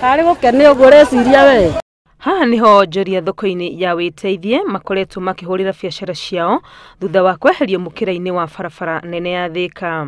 Kari gukene ugure ciria we. Haha niho Onjoria thoko-ini ya Witeithie makoretwo makihurira biacara ciao thutha wa kweherio mukira-ini wa barabara nene ya Thika.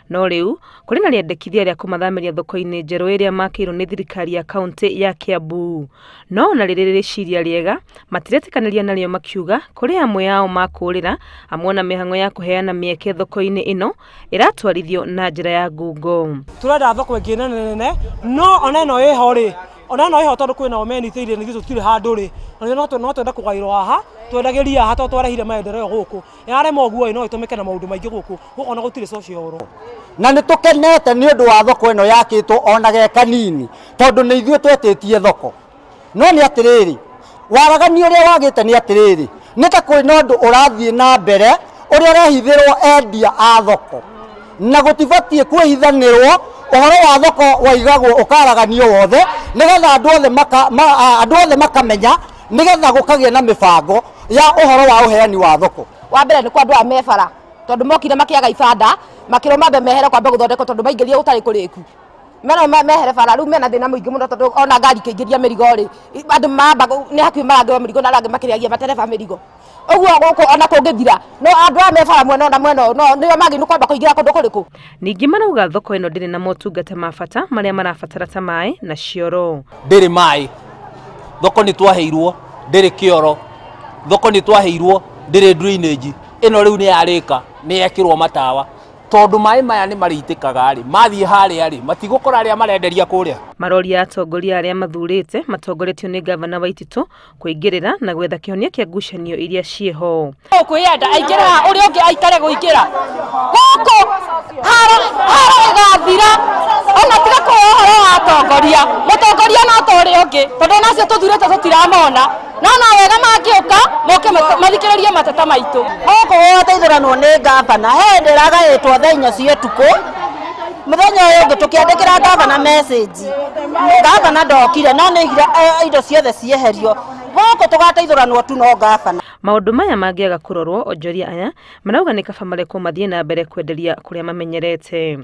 No riu kuri na riendekithia ria kumathamiria thoko-ini njeru iria makiirwo ni thirikari ya kaunti ya Kiambu. No na ririri ciria riega matiretikaniria naryo makiuga kuri amwe yao makurira amwona mihango ya kuheana mieke thoko-ini ino iratwarithio na njira ya ngungo. Turenda thoko ingĩ nene no ona no ihori ona no iho tondu kwina meteithie ni gicutire handu ri no twenda kugairwo haha twendagiria haha twarehire maendeleo guku yare moguo no itumike na maundu maingi guku ona gutire socioro na ni tukenete ni undu wa thoko ino yakitwo ona ge kanini tondu ni ithuĩ twetitie thoko no ni atiriri waragani uria wagite ni atiriri ni ta kwina undu urathie na mbere uria urehithirwo endia a thoko na gutibatie kwihithanirwo uhoro wa thoko waigagwo ukaraganio wothe nigetha andu othe makamenya nigetha gukagie na mibango ya uhoro wa uheani wa thoko. Wa mbere ni kwa andu a mebara tondu mokire makiaga ibanda makiro mambe mehere kwambe guthondeka tondu maingiria utari kuriku mena mehere bara riu mena thina muingi muno tondu ona ngari kiingiria mirigo ri andu mamba ni hakui marangi mirigo na rangi makiriagia matereba mirigo uguo guku ona kungithira no andu a mebara mwena na mwena no nio magi ni kwamba kuingira kundu kuriku. Ningi marauga thoko ino ndiri na motungata mabata maria marabatara ta mai na cioro. Ndiri mai thoko ni twaheirwo ndiri kioro thoko ni twaheirwo ndiri drainage ino riu ni yarika ni yekirwo matawa tondu mai maya ni maritikaga ri mathie haria ri matigukora aria marenderia kuria. Marori ya atongoria aria mathurite matongoretio ni gavana Witeithie kuingirira na gwetha kihonia kia ngucanio iria cieho. Kwiyenda aingira uria ungi aikare guingira guku hara gathira ona tiga ko horo wa atongoria mutongoria no tori ungi tondu nacio tuthurite tutiramona no wega mangiuka moke mathikiririe mateta maitu Goko wateithiranwo ni gavana he ndiragaitwo thenya cietuku muthenya uyu ungi tukiandikira gavana message gavana ndokire no nigira indo ciothe cieherio goko tugateithiranwo tu no gavana. Maundu maya mangiaga kurorwo Onjoria aya marauga ni kaba marekwo mathie na mbere kwenderia kuria mamenyerete.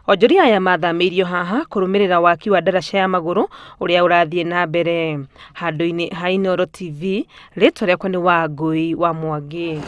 Onjoria aya mathamiirio haha kurumirira waki wa ndaraca ya maguru uria urathie na mbere. Handu-ini ha Inooro TV ritwa riakwa ni Wangui wa Mwangi.